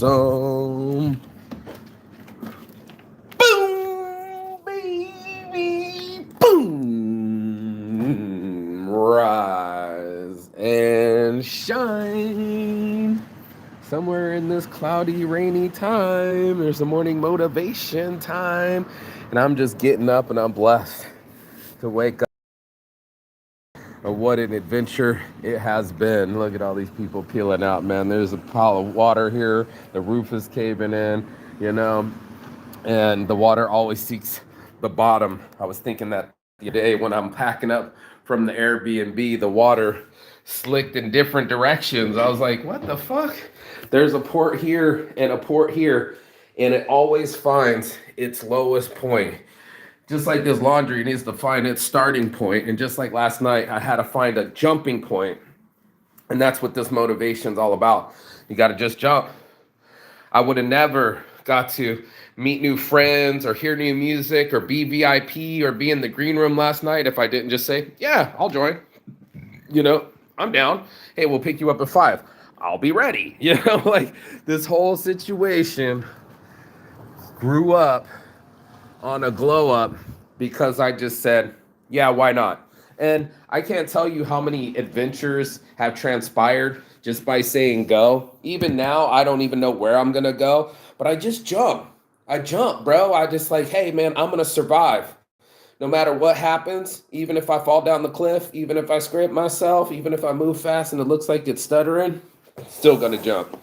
awesome. Boom, baby, boom. Rise and shine. Somewhere in this cloudy, rainy time, there's a morning motivation time. And I'm just getting up and I'm blessed to wake up. What an adventure it has been. Look at all these people peeling out, man. There's a pile of water here. The roof is caving in, you know, and the water always seeks the bottom. I was thinking that the other day when I'm packing up from the Airbnb, the water slicked in different directions. I was like, what the fuck? There's a port here and a port here, and it always finds its lowest point. Just like this laundry needs to find its starting point, and just like last night, I had to find a jumping point, and that's what this motivation's all about. You got to just jump. I would have never got to meet new friends or hear new music or be VIP or be in the green room last night if I didn't just say, yeah, I'll join. You know, I'm down. Hey, we'll pick you up at 5. I'll be ready. You know, like this whole situation grew up on a glow up because I just said, yeah, why not? And I can't tell you how many adventures have transpired just by saying go. Even now, I don't even know where I'm going to go, but I just jump. I jump, bro. I just like, hey, man, I'm going to survive. No matter what happens, even if I fall down the cliff, even if I scrape myself, even if I move fast and it looks like it's stuttering, still going to jump.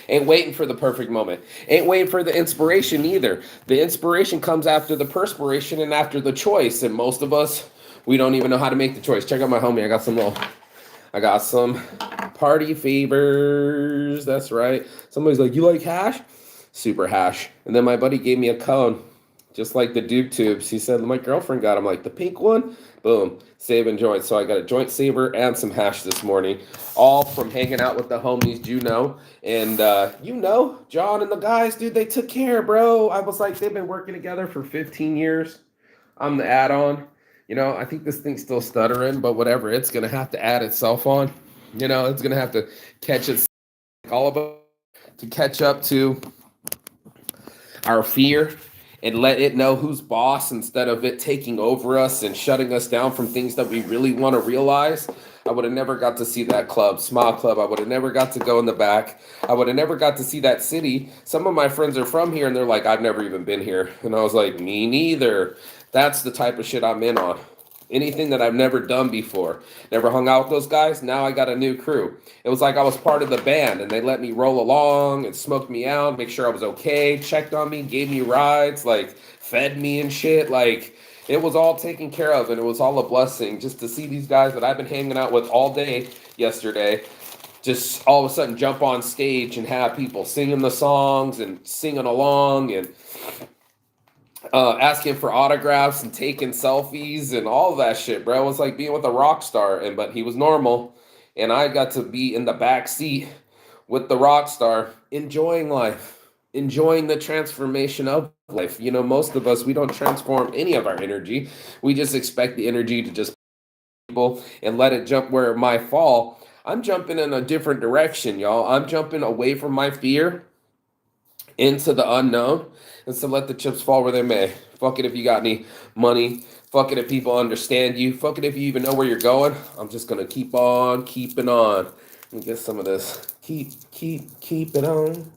Ain't waiting for the perfect moment. Ain't waiting for the inspiration either. The inspiration comes after the perspiration and after the choice. And most of us, we don't even know how to make the choice. Check out my homie. I got some party favors. That's right. Somebody's like, you like hash? Super hash. And then my buddy gave me a cone, just like the Duke tubes. He said, my girlfriend got him, like the pink one. Boom, saving joints. So I got a joint saver and some hash this morning, all from hanging out with the homies, Juno. And, John and the guys, dude, they took care, bro. I was like, they've been working together for 15 years. I'm the add-on. You know, I think this thing's still stuttering, but whatever. It's going to have to add itself on. You know, it's going to have to catch its, all of us, to catch up to our fear and let it know who's boss instead of it taking over us and shutting us down from things that we really want to realize. I would have never got to see that club, Smile Club. I would have never got to go in the back. I would have never got to see that city. Some of my friends are from here and they're like, I've never even been here. And I was like, me neither. That's the type of shit I'm in on. Anything that I've never done before. Never hung out with those guys. Now I got a new crew. It was like I was part of the band and they let me roll along and smoked me out, make sure I was okay, checked on me, gave me rides, like fed me and shit. Like it was all taken care of and it was all a blessing just to see these guys that I've been hanging out with all day yesterday just all of a sudden jump on stage and have people singing the songs and singing along and asking for autographs and taking selfies and all of that shit, bro. It was like being with a rock star, but he was normal, and I got to be in the back seat with the rock star, enjoying life, enjoying the transformation of life. You know, most of us, we don't transform any of our energy. We just expect the energy to just people and let it jump where it might fall. I'm jumping in a different direction, y'all. I'm jumping away from my fear into the unknown and so let the chips fall where they may. Fuck it if you got any money. Fuck it if people understand you. Fuck it if you even know where you're going. I'm just gonna keep on keeping on. Let me get some of this. Keep it on.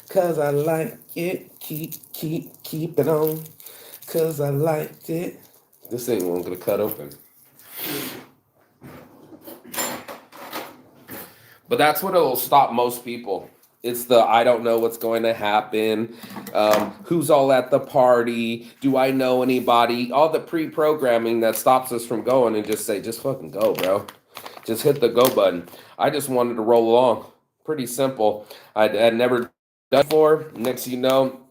Cause I like it. Keep it on. Cause I liked it. This thing won't gonna cut open. But that's what it'll stop most people. It's the I don't know what's going to happen. Who's all at the party? Do I know anybody? All the pre-programming that stops us from going and just say, just fucking go, bro. Just hit the go button. I just wanted to roll along. Pretty simple. I had never done before. Next thing you know,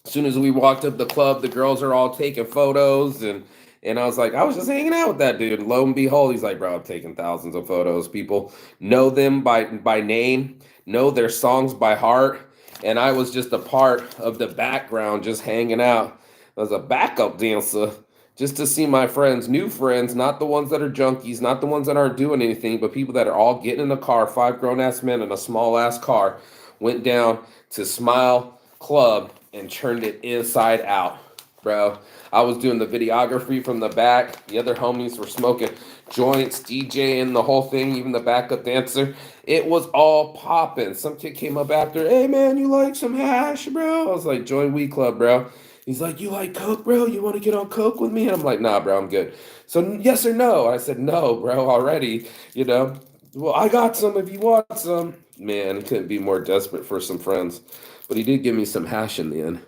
as soon as we walked up the club, the girls are all taking photos and I was like, I was just hanging out with that dude. Lo and behold, he's like, bro, I'm taking thousands of photos. People know them by name, know their songs by heart. And I was just a part of the background, just hanging out as a backup dancer, just to see my friends, new friends, not the ones that are junkies, not the ones that aren't doing anything, but people that are all getting in a car, 5 grown-ass men in a small-ass car, went down to Smile Club and turned it inside out, bro. I was doing the videography from the back. The other homies were smoking joints, DJing the whole thing, even the backup dancer. It was all popping. Some kid came up after, hey man, you like some hash, bro? I was like, join Weed Club, bro. He's like, you like coke, bro? You want to get on coke with me? And I'm like, nah, bro, I'm good. So yes or no? I said, no, bro, already, you know. Well, I got some if you want some. Man, he couldn't be more desperate for some friends. But he did give me some hash in the end.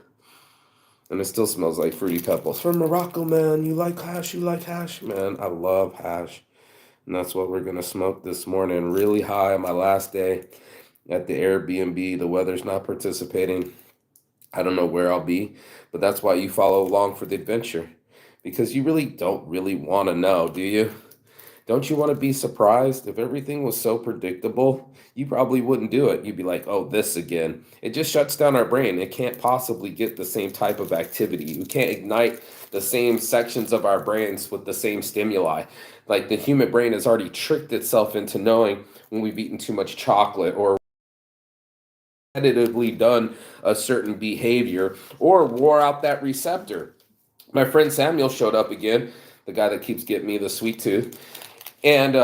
And it still smells like Fruity Pebbles. From Morocco, man. You like hash? You like hash? Man, I love hash. And that's what we're going to smoke this morning. Really high on my last day at the Airbnb. The weather's not participating. I don't know where I'll be, but that's why you follow along for the adventure. Because you really don't really want to know, do you? Don't you want to be surprised? If everything was so predictable, you probably wouldn't do it. You'd be like, oh, this again. It just shuts down our brain. It can't possibly get the same type of activity. We can't ignite the same sections of our brains with the same stimuli. Like the human brain has already tricked itself into knowing when we've eaten too much chocolate or repetitively done a certain behavior or wore out that receptor. My friend Samuel showed up again, the guy that keeps getting me the sweet tooth. And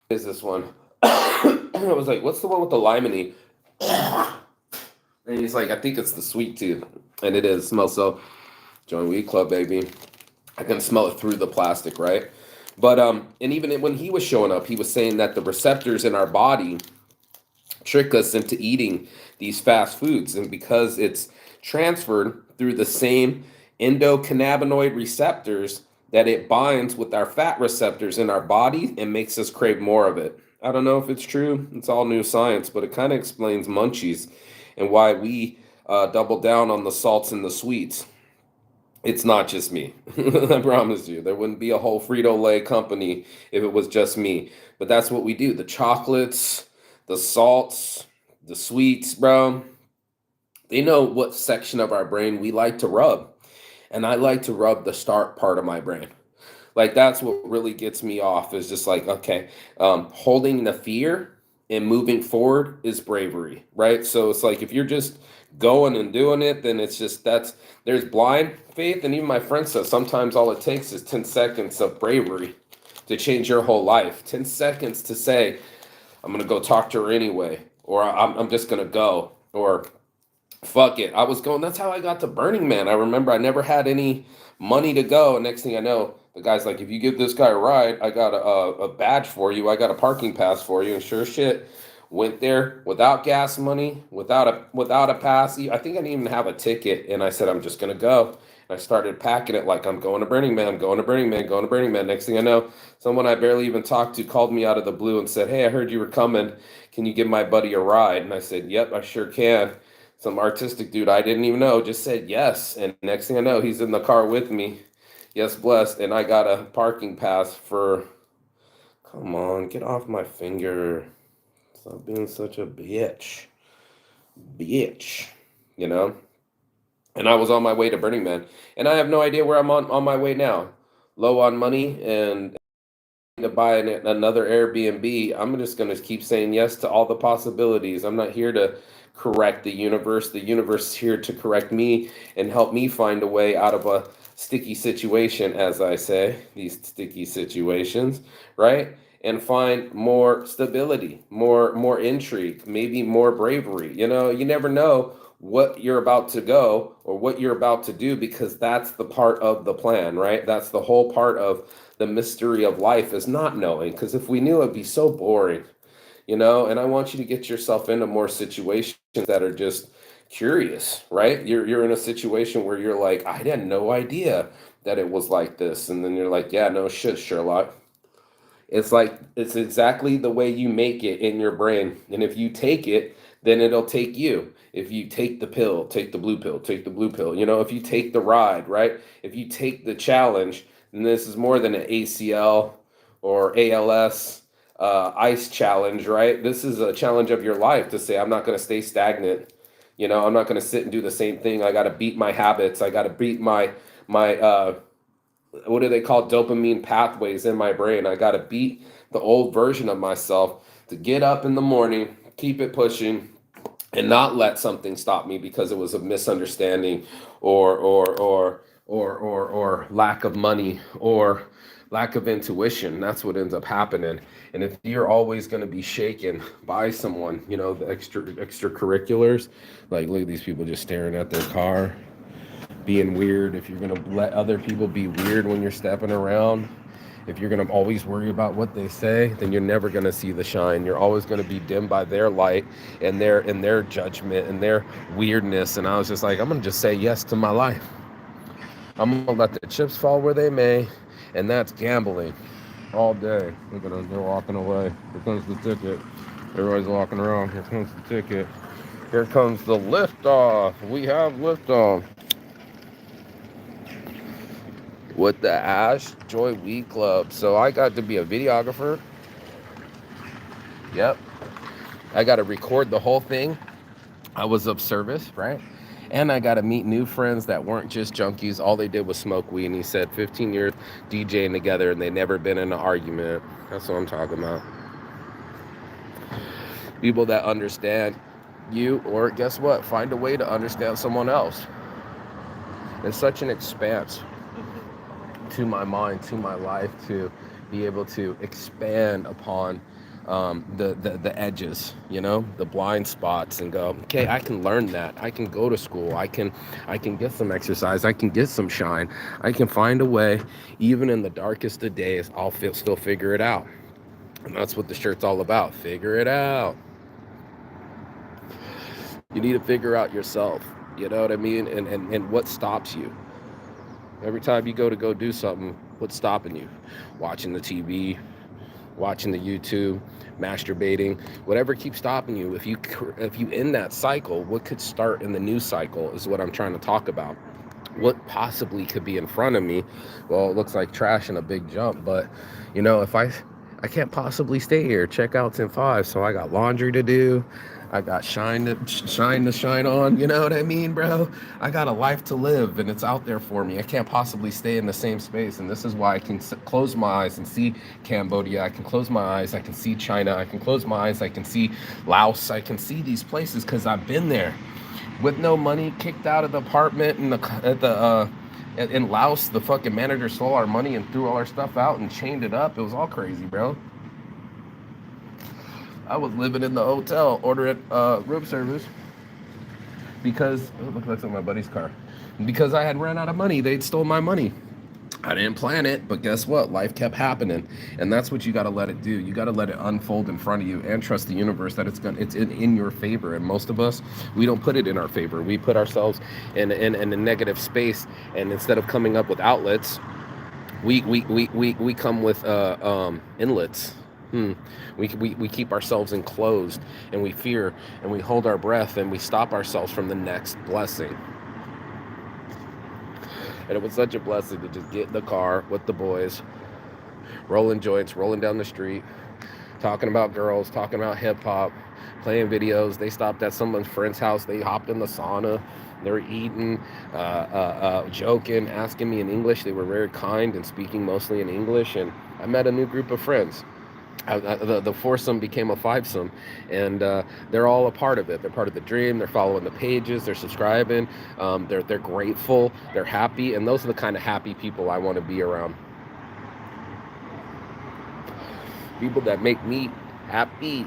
is this one? I was like, what's the one with the limony? And he's like, I think it's the sweet tooth. And it is. Smells so. Join Weed Club, baby. I can smell it through the plastic, right? But and even when he was showing up, he was saying that the receptors in our body trick us into eating these fast foods. And because it's transferred through the same endocannabinoid receptors, that it binds with our fat receptors in our body and makes us crave more of it. I don't know if it's true. It's all new science, but it kind of explains munchies and why we double down on the salts and the sweets. It's not just me. I promise you. There wouldn't be a whole Frito-Lay company if it was just me. But that's what we do. The chocolates, the salts, the sweets, bro. They know what section of our brain we like to rub. And I like to rub the start part of my brain. Like that's what really gets me off is just like, okay, holding the fear and moving forward is bravery, right? So it's like if you're just going and doing it, then it's just there's blind faith. And even my friend says sometimes all it takes is 10 seconds of bravery to change your whole life. 10 seconds to say, I'm going to go talk to her anyway, or I'm just going to go, or fuck it. I was going, that's how I got to Burning Man. I remember I never had any money to go. And next thing I know, the guy's like, if you give this guy a ride, I got a badge for you. I got a parking pass for you. And sure shit, went there without gas money, without a pass. I think I didn't even have a ticket. And I said, I'm just going to go. And I started packing it like I'm going to Burning Man, going to Burning Man, going to Burning Man. Next thing I know, someone I barely even talked to called me out of the blue and said, hey, I heard you were coming. Can you give my buddy a ride? And I said, yep, I sure can. Some artistic dude I didn't even know just said yes. And next thing I know, he's in the car with me. Yes, blessed. And I got a parking pass for, come on, get off my finger. Stop being such a bitch. Bitch. You know? And I was on my way to Burning Man. And I have no idea where I'm on my way now. Low on money and to buy another Airbnb. I'm just going to keep saying yes to all the possibilities. I'm not here to correct the universe. The universe is here to correct me and help me find a way out of a sticky situation, as I say, these sticky situations, right? And find more stability, more intrigue, maybe more bravery. You know, you never know what you're about to go or what you're about to do because that's the part of the plan, right? That's the whole part of the mystery of life is not knowing. Because if we knew, it'd be so boring, you know. And I want you to get yourself into more situations that are just curious, right? You're in a situation where you're like, I had no idea that it was like this, and then you're like, yeah, no shit, Sherlock. It's like it's exactly the way you make it in your brain, and if you take it, then it'll take you. If you take the pill, take the blue pill, take the blue pill. You know, if you take the ride, right? If you take the challenge, and this is more than an ACL or ALS ice challenge, right? This is a challenge of your life to say, I'm not going to stay stagnant. You know, I'm not going to sit and do the same thing. I got to beat my habits. I got to beat my what do they call dopamine pathways in my brain? I got to beat the old version of myself to get up in the morning, keep it pushing, and not let something stop me because it was a misunderstanding or lack of money or lack of intuition. That's what ends up happening. And if you're always going to be shaken by someone, you know, the extracurriculars, like look at these people just staring at their car, being weird. If you're going to let other people be weird when you're stepping around, if you're going to always worry about what they say, then you're never going to see the shine. You're always going to be dimmed by their light and their judgment and their weirdness. And I was just like, I'm going to just say yes to my life. I'm going to let the chips fall where they may, and that's gambling all day. Look at them, they're walking away. Here comes the ticket. Everybody's walking around. Here comes the ticket. Here comes the liftoff. We have liftoff with the Ash Joy Weed Club. So I got to be a videographer. Yep. I got to record the whole thing. I was of service, right? And I got to meet new friends that weren't just junkies. All they did was smoke weed. And he said 15 years DJing together and they never been in an argument. That's what I'm talking about. People that understand you, or guess what? Find a way to understand someone else. It's such an expanse to my mind, to my life, to be able to expand upon the edges, you know, the blind spots, and go, okay, I can learn that. I can go to school. I can get some exercise. I can get some shine. I can find a way, even in the darkest of days, I'll still figure it out. And that's what the shirt's all about. Figure it out. You need to figure out yourself. You know what I mean? And what stops you? Every time you go do something, what's stopping you? Watching the TV, watching the YouTube, masturbating, whatever keeps stopping you. If you end that cycle, what could start in the new cycle is what I'm trying to talk about. What possibly could be in front of me? Well, it looks like trash and a big jump, but you know, if I can't possibly stay here. Checkout's in 5, so I got laundry to do. I got shine on, you know what I mean, bro? I got a life to live, and it's out there for me. I can't possibly stay in the same space, and this is why I can close my eyes and see Cambodia. I can close my eyes, I can see China. I can close my eyes, I can see Laos. I can see these places because I've been there. With no money, kicked out of the apartment in Laos. The fucking manager stole our money and threw all our stuff out and chained it up. It was all crazy, bro. I was living in the hotel, ordering room service because it looked like my buddy's car. Because I had ran out of money, they'd stole my money. I didn't plan it, but guess what? Life kept happening, and that's what you got to let it do. You got to let it unfold in front of you, and trust the universe that it's in your favor. And most of us, we don't put it in our favor. We put ourselves in a negative space, and instead of coming up with outlets, we come with inlets. We keep ourselves enclosed, and we fear, and we hold our breath, and we stop ourselves from the next blessing. And it was such a blessing to just get in the car with the boys, rolling joints, rolling down the street, talking about girls, talking about hip hop, playing videos. They stopped at someone's friend's house. They hopped in the sauna. They were eating, joking, asking me in English. They were very kind and speaking mostly in English. And I met a new group of friends. The foursome became a fivesome, and they're all a part of it. They're part of the dream. They're following the pages. They're subscribing. They're grateful. They're happy, and those are the kind of happy people I want to be around. People that make me happy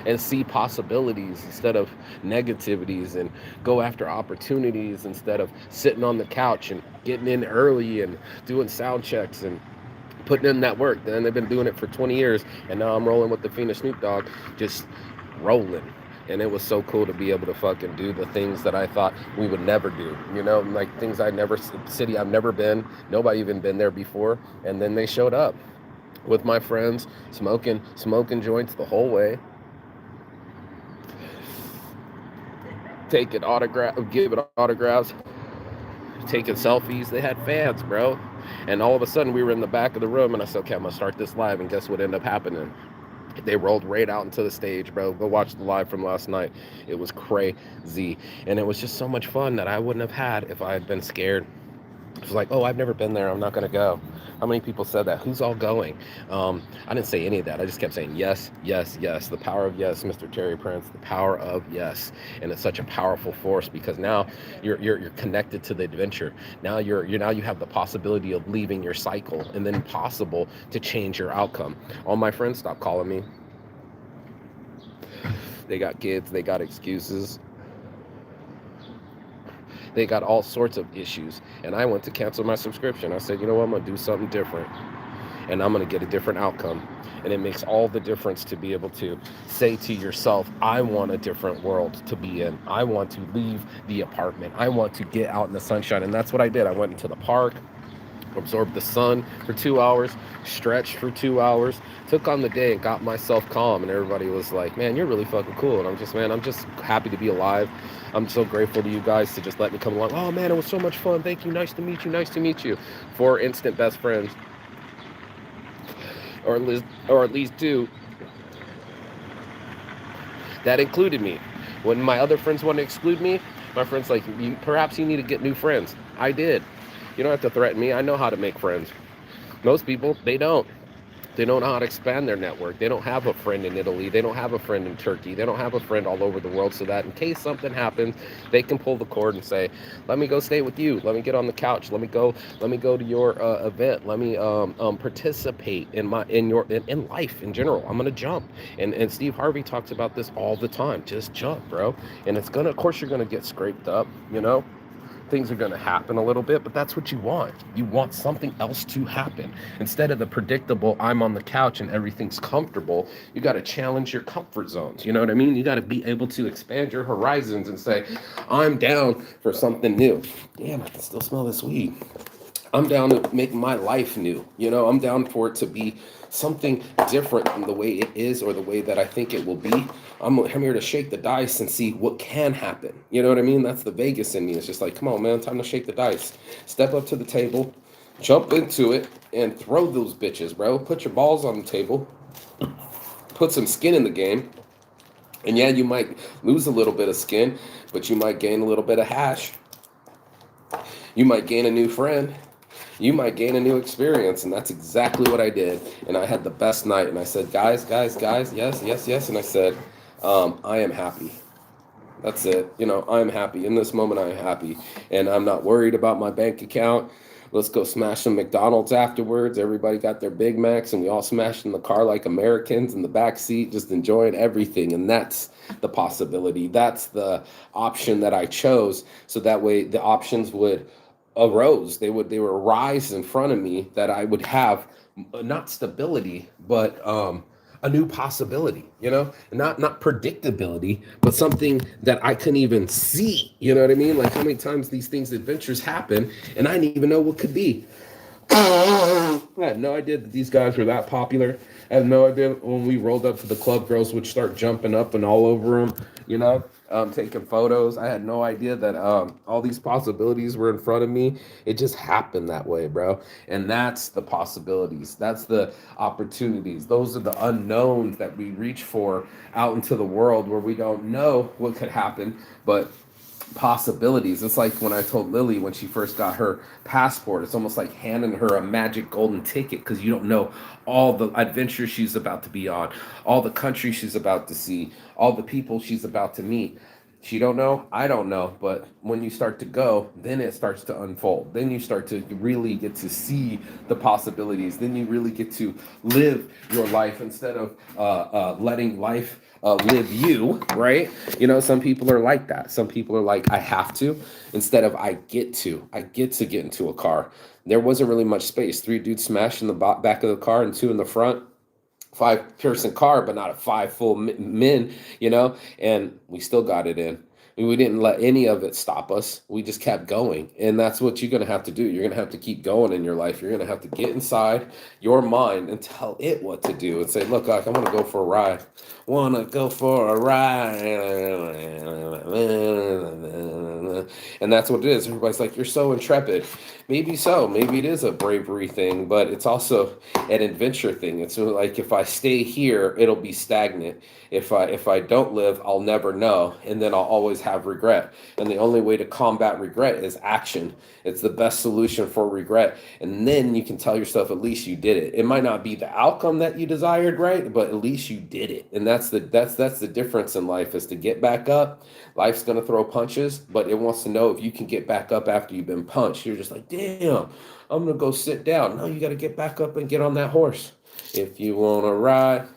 and see possibilities instead of negativities, and go after opportunities instead of sitting on the couch and getting in early and doing sound checks and putting in that work. Then they've been doing it for 20 years, and now I'm rolling with the Fiend of Snoop Dogg, just rolling. And it was so cool to be able to fucking do the things that I thought we would never do, you know, like things city I've never been, nobody even been there before. And then they showed up with my friends, smoking joints the whole way, giving autographs, taking selfies. They had fans, bro. And all of a sudden we were in the back of the room, and I said, okay, I'm gonna start this live. And guess what ended up happening? They rolled right out into the stage, bro. Go watch the live from last night. It was crazy. And it was just so much fun that I wouldn't have had if I had been scared. It's like, oh, I've never been there. I'm not going to go. How many people said that? Who's all going? I didn't say any of that. I just kept saying yes, yes, yes. The power of yes, Mr. Terry Prince. The power of yes, and it's such a powerful force because now you're connected to the adventure. Now you have the possibility of leaving your cycle, and then possible to change your outcome. All my friends stopped calling me. They got kids. They got excuses. They got all sorts of issues. And I went to cancel my subscription. I said, you know what? I'm going to do something different. And I'm going to get a different outcome. And it makes all the difference to be able to say to yourself, I want a different world to be in. I want to leave the apartment. I want to get out in the sunshine. And that's what I did. I went into the park, absorbed the sun for 2 hours, stretched for 2 hours, took on the day and got myself calm. And everybody was like, man, you're really fucking cool. And I'm just happy to be alive. I'm so grateful to you guys to just let me come along. Oh man, it was so much fun. Thank you. Nice to meet you. Nice to meet you. 4 instant best friends, or at least 2 that included me. When my other friends want to exclude me, my friends like, perhaps you need to get new friends. I did. You don't have to threaten me. I know how to make friends. Most people, they don't. They don't know how to expand their network. They don't have a friend in Italy. They don't have a friend in Turkey. They don't have a friend all over the world, so that in case something happens, they can pull the cord and say, let me go stay with you. Let me get on the couch. Let me go to your event. Let me participate in life in general. I'm going to jump. And Steve Harvey talks about this all the time. Just jump, bro. And of course you're going to get scraped up, things are going to happen a little bit, but that's what you want. You want something else to happen. Instead of the predictable, I'm on the couch and everything's comfortable, you got to challenge your comfort zones. You know what I mean? You got to be able to expand your horizons and say, I'm down for something new. Damn, I can still smell this weed. I'm down to make my life new. I'm down for it to be something different from the way it is or the way that I think it will be. I'm here to shake the dice and see what can happen. You know what I mean? That's the Vegas in me. It's just like, come on, man, time to shake the dice. Step up to the table, jump into it, and throw those bitches, bro. Put your balls on the table. Put some skin in the game. And yeah, you might lose a little bit of skin, but you might gain a little bit of hash. You might gain a new friend. You might gain a new experience. And that's exactly what I did. And I had the best night. And I said, guys, yes, yes, yes. And I said, I am happy. That's it. I'm happy. In this moment, I'm happy. And I'm not worried about my bank account. Let's go smash some McDonald's afterwards. Everybody got their Big Macs, and we all smashed in the car like Americans in the back seat, just enjoying everything. And that's the possibility. That's the option that I chose. So that way the options would arose. They would rise in front of me, that I would have not stability, but a new possibility, not predictability, but something that I couldn't even see. You know what I mean? Like, how many times these adventures happen, and I didn't even know what could be. I had no idea that these guys were that popular. I had no idea when we rolled up to the club, girls would start jumping up and all over them, taking photos. I had no idea that all these possibilities were in front of me. It just happened that way, bro. And that's the possibilities. That's the opportunities. Those are the unknowns that we reach for out into the world, where we don't know what could happen, but possibilities. It's like when I told Lily when she first got her passport, it's almost like handing her a magic golden ticket, because you don't know all the adventures she's about to be on, all the countries she's about to see, all the people she's about to meet. She don't know, I don't know, but when you start to go, then it starts to unfold. Then you start to really get to see the possibilities. Then you really get to live your life instead of letting life live you, right? Some people are like that. Some people are like, I have to, instead of I get to. I get to get into a car. There wasn't really much space. 3 dudes smashed in the back of the car and 2 in the front. 5-person car, but not a 5 full men, and we still got it in. We didn't let any of it stop us. We just kept going. And that's what you're going to have to do. You're going to have to keep going in your life. You're going to have to get inside your mind and tell it what to do and say, look, I want to go for a ride. Want to go for a ride. And that's what it is. Everybody's like, you're so intrepid. Maybe so. Maybe it is a bravery thing, but it's also an adventure thing. It's like if I stay here, it'll be stagnant. If I don't live, I'll never know, and then I'll always have regret. And the only way to combat regret is action. It's the best solution for regret. And then you can tell yourself at least you did it. It might not be the outcome that you desired, right? But at least you did it. And that's the difference in life, is to get back up. Life's gonna throw punches, but it wants to know if you can get back up after you've been punched. You're just like, damn, I'm gonna go sit down. No, you gotta get back up and get on that horse. If you wanna ride,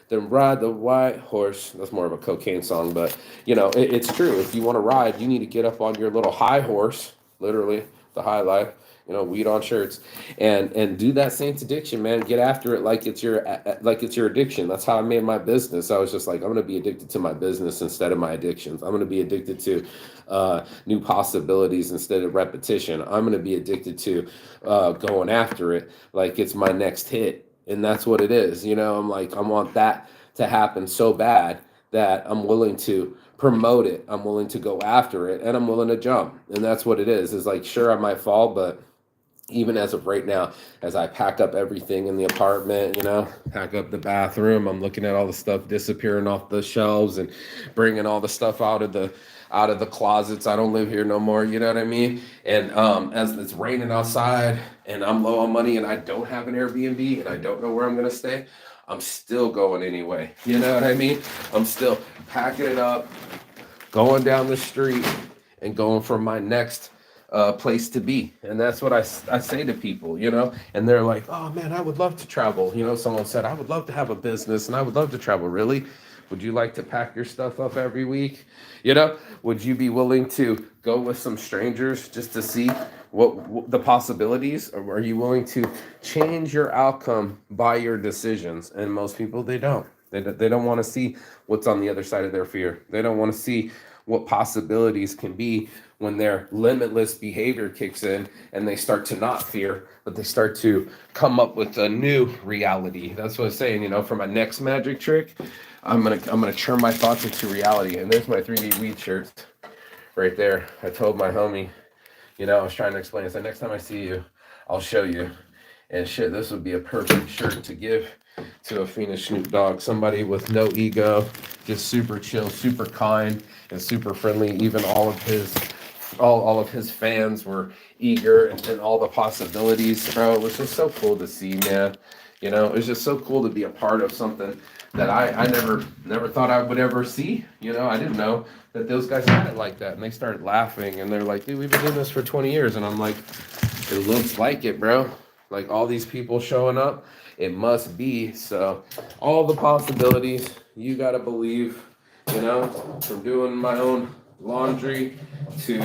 then ride the white horse. That's more of a cocaine song, but it's true. If you want to ride, you need to get up on your little high horse, literally the high life. Weed on shirts, and do that Saints addiction, man. Get after it like it's your addiction. That's how I made my business. I was just like, I'm gonna be addicted to my business instead of my addictions. I'm gonna be addicted to new possibilities instead of repetition. I'm gonna be addicted to going after it like it's my next hit. And that's what it is. I'm like, I want that to happen so bad that I'm willing to promote it. I'm willing to go after it, and I'm willing to jump. And that's what it is. It's like, sure, I might fall, but even as of right now, as I pack up everything in the apartment, pack up the bathroom, I'm looking at all the stuff disappearing off the shelves and bringing all the stuff out of the closets. I don't live here no more, you know what I mean? And as it's raining outside and I'm low on money and I don't have an Airbnb and I don't know where I'm gonna stay, I'm still going anyway. You know what I mean? I'm still packing it up, going down the street and going for my next place to be. And that's what I say to people, and they're like, oh man, I would love to travel. Someone said, I would love to have a business and I would love to travel. Really? Would you like to pack your stuff up every week? Would you be willing to go with some strangers just to see what the possibilities? Or are you willing to change your outcome by your decisions? And most people, they don't. They don't want to see what's on the other side of their fear. They don't want to see what possibilities can be when their limitless behavior kicks in and they start to not fear, but they start to come up with a new reality. That's what I'm saying, for my next magic trick, I'm gonna turn my thoughts into reality. And there's my 3D weed shirt right there. I told my homie, I was trying to explain. I said, next time I see you, I'll show you. And shit, this would be a perfect shirt to give to a Phoenix Snoop Dogg, somebody with no ego, just super chill, super kind, and super friendly. Even all of his fans were eager, and all the possibilities, bro. It was just so cool to see, man. It was just so cool to be a part of something that I never thought I would ever see. I didn't know that those guys had it like that. And they started laughing, and they're like, dude, we've been doing this for 20 years. And I'm like, it looks like it, bro. Like all these people showing up, it must be. So all the possibilities, you got to believe, from doing my own laundry to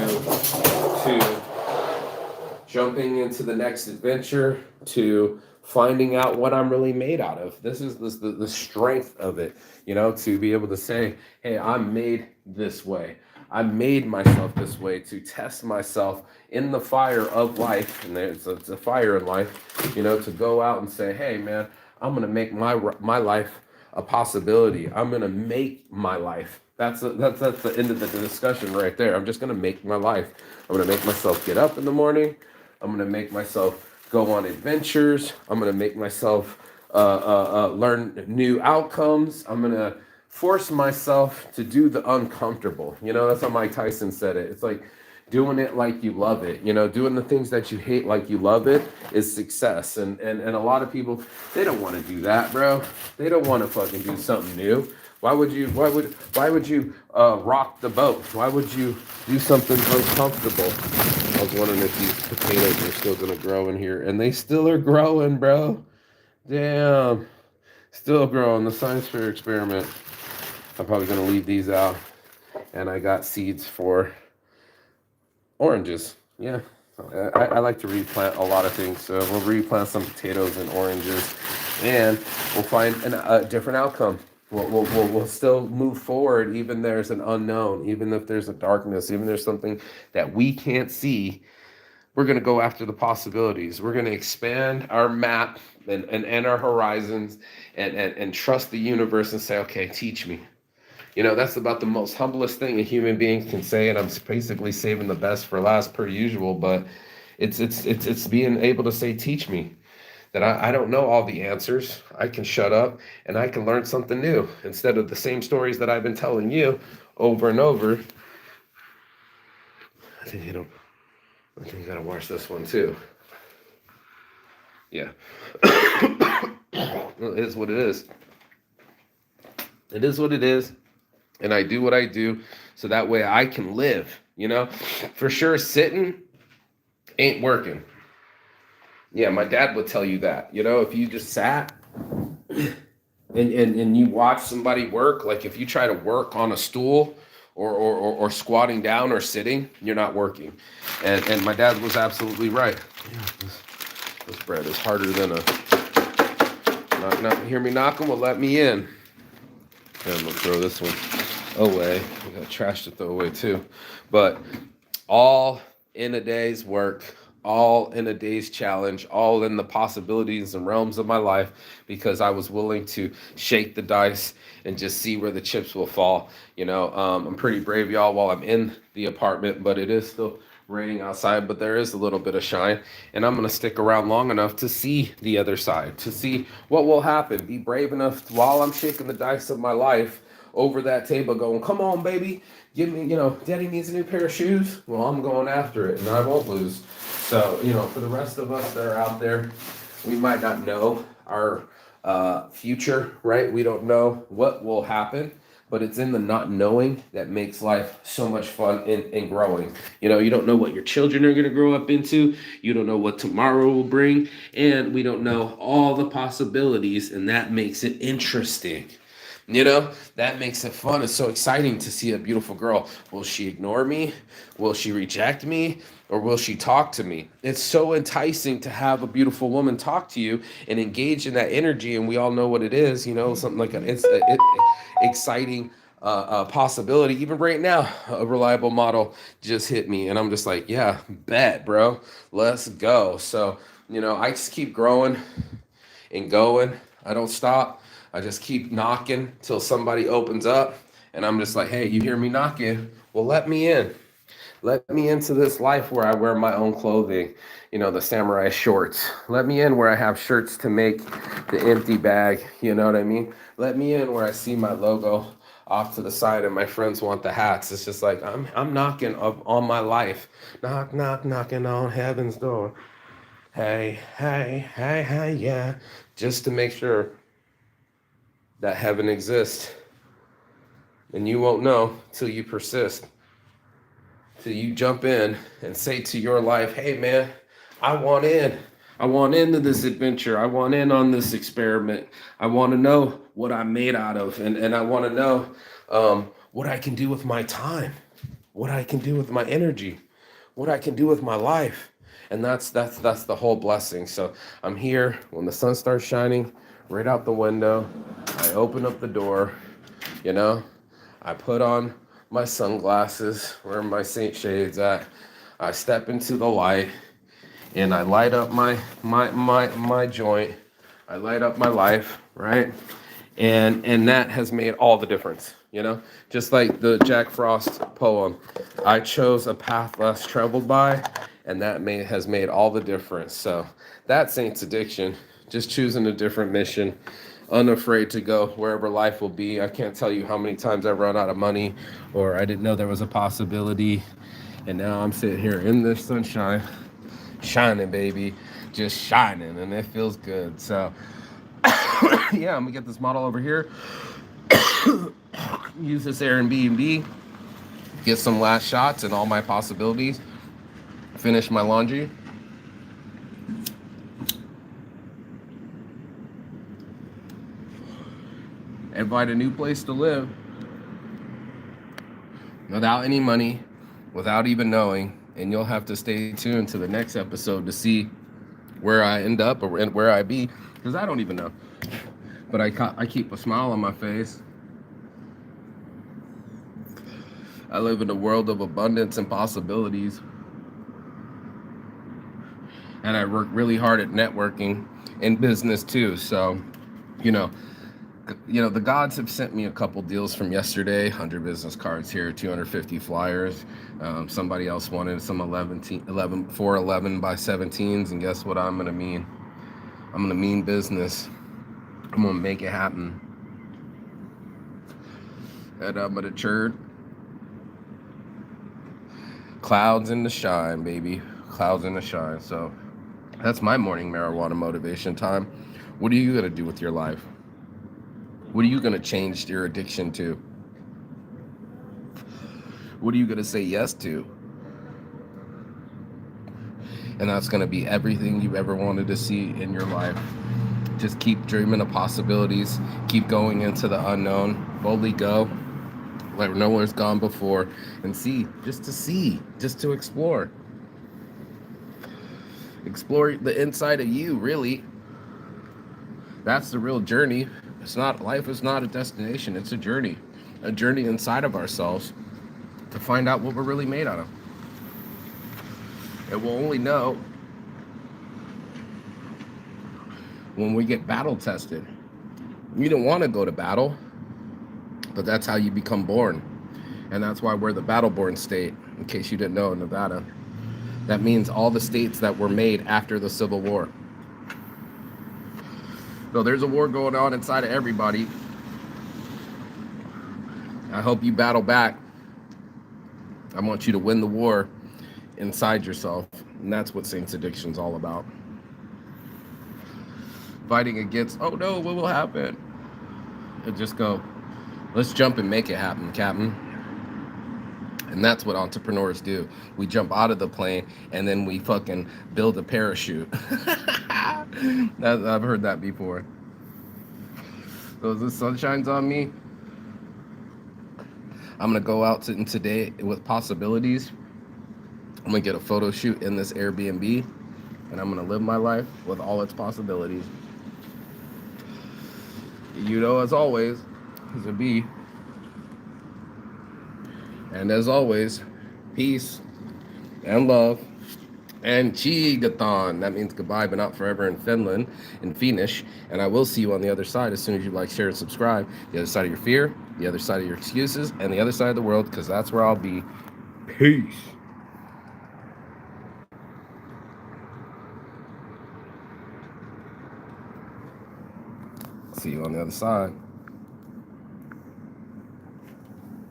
jumping into the next adventure to finding out what I'm really made out of. This is the strength of it, to be able to say, hey, I'm made this way. I made myself this way to test myself in the fire of life. And it's a fire in life, to go out and say, hey, man, I'm going to make my life a possibility. I'm going to make my life. That's the end of the discussion right there. I'm just going to make my life. I'm going to make myself get up in the morning. I'm going to make myself go on adventures. I'm going to make myself learn new outcomes. I'm going to force myself to do the uncomfortable. That's how Mike Tyson said it. It's like doing it like you love it. Doing the things that you hate like you love it is success. And a lot of people, they don't want to do that, bro. They don't want to fucking do something new. Why would you rock the boat? Why would you do something uncomfortable? I was wondering if these potatoes are still gonna grow in here, and they still are growing, bro. Damn, still growing. The science fair experiment. I'm probably gonna leave these out, and I got seeds for oranges. Yeah, I like to replant a lot of things, so we'll replant some potatoes and oranges, and we'll find a different outcome. We'll still move forward, even there's an unknown, even if there's a darkness, even there's something that we can't see. We're going to go after the possibilities. We're going to expand our map and our horizons and trust the universe and say, okay, teach me. That's about the most humblest thing a human being can say, and I'm basically saving the best for last per usual, but it's being able to say, teach me. That I don't know all the answers. I can shut up and I can learn something new instead of the same stories that I've been telling you over and over. I think you gotta watch this one too. Yeah. It is what it is. It is what it is. And I do what I do so that way I can live, For sure, sitting ain't working. Yeah, my dad would tell you that. If you just sat and you watch somebody work, like if you try to work on a stool or squatting down or sitting, you're not working. And my dad was absolutely right. Yeah, this bread is harder than a knock. Hear me knocking? Well, let me in. And I'm gonna throw this one away. We got trash to throw away too. But all in a day's work, all in a day's challenge, all in the possibilities and realms of my life, because I was willing to shake the dice and just see where the chips will fall. I'm pretty brave, y'all, while I'm in the apartment, but it is still raining outside, but there is a little bit of shine, and I'm going to stick around long enough to see the other side, to see what will happen. Be brave enough while I'm shaking the dice of my life over that table going, come on, baby, give me, daddy needs a new pair of shoes. Well, I'm going after it and I won't lose. So, for the rest of us that are out there, we might not know our future, right? We don't know what will happen, but it's in the not knowing that makes life so much fun and growing. You don't know what your children are going to grow up into. You don't know what tomorrow will bring, and we don't know all the possibilities, and that makes it interesting. That makes it fun. It's so exciting to see a beautiful girl. Will she ignore me? Will she reject me? Or will she talk to me? It's so enticing to have a beautiful woman talk to you and engage in that energy. And we all know what it is, something like an exciting possibility. Even right now, a reliable model just hit me. And I'm just like, yeah, bet, bro. Let's go. So, I just keep growing and going. I don't stop. I just keep knocking till somebody opens up, and I'm just like, hey, you hear me knocking? Well, let me in. Let me into this life where I wear my own clothing, the samurai shorts. Let me in where I have shirts to make the empty bag, you know what I mean? Let me in where I see my logo off to the side and my friends want the hats. It's just like, I'm knocking on my life. Knock, knock, knocking on heaven's door. Hey, hey, hey, hey, yeah. Just to make sure that heaven exists. And you won't know till you persist. Till you jump in and say to your life, hey man, I want in. I want into this adventure. I want in on this experiment. I want to know what I'm made out of. And I want to know what I can do with my time, what I can do with my energy, what I can do with my life. And that's the whole blessing. So I'm here when the sun starts shining right out the window. I open up the door, I put on my sunglasses, where my Saint shades at. I step into the light and I light up my joint. I light up my life, right? And that has made all the difference, Just like the Jack Frost poem, I chose a path less traveled by, and that has made all the difference. So that's Saint's addiction, just choosing a different mission, unafraid to go wherever life will be. I can't tell you how many times I've run out of money, or I didn't know there was a possibility, and now I'm sitting here in this sunshine, shining, baby, just shining, and it feels good. So yeah, I'm gonna get this model over here, use this Airbnb, get some last shots and all my possibilities, finish my laundry. And find a new place to live without any money, without even knowing. And you'll have to stay tuned to the next episode to see where I end up or where I be, because I don't even know. But I keep a smile on my face. I live in a world of abundance and possibilities. And I work really hard at networking in business too. So, You know, the gods have sent me a couple deals from yesterday. 100 business cards here, 250 flyers. Somebody else wanted some 411 by 17s, and guess what I'm gonna mean? I'm gonna mean business. I'm gonna make it happen. And I'm gonna churn clouds in the shine, baby. Clouds in the shine. So that's my morning marijuana motivation time. What are you gonna do with your life? What are you gonna change your addiction to? What are you gonna say yes to? And that's gonna be everything you've ever wanted to see in your life. Just keep dreaming of possibilities. Keep going into the unknown. Boldly go, like no one's gone before, and see, just to explore. Explore the inside of you, really. That's the real journey. Life is not a destination, it's a journey inside of ourselves to find out what we're really made out of. And we'll only know when we get battle tested. You don't want to go to battle, but that's how you become born. And that's why we're the battle-born state, in case you didn't know, in Nevada. That means all the states that were made after the Civil War. So there's a war going on inside of everybody. I hope you battle back. I want you to win the war inside yourself. And that's what Saints Addiction's all about. Fighting against, oh no, what will happen? And just go, let's jump and make it happen, Captain. And that's what entrepreneurs do. We jump out of the plane and then we fucking build a parachute. I've heard that before. So as the sun shines on me, I'm gonna go out today with possibilities. I'm gonna get a photo shoot in this Airbnb, and I'm gonna live my life with all its possibilities. You know, as always, as a B. And as always, peace and love and Chigathon. That means goodbye, but not forever in Finland, in Finnish. And I will see you on the other side as soon as you like, share, and subscribe. The other side of your fear, the other side of your excuses, and the other side of the world, because that's where I'll be. Peace. See you on the other side.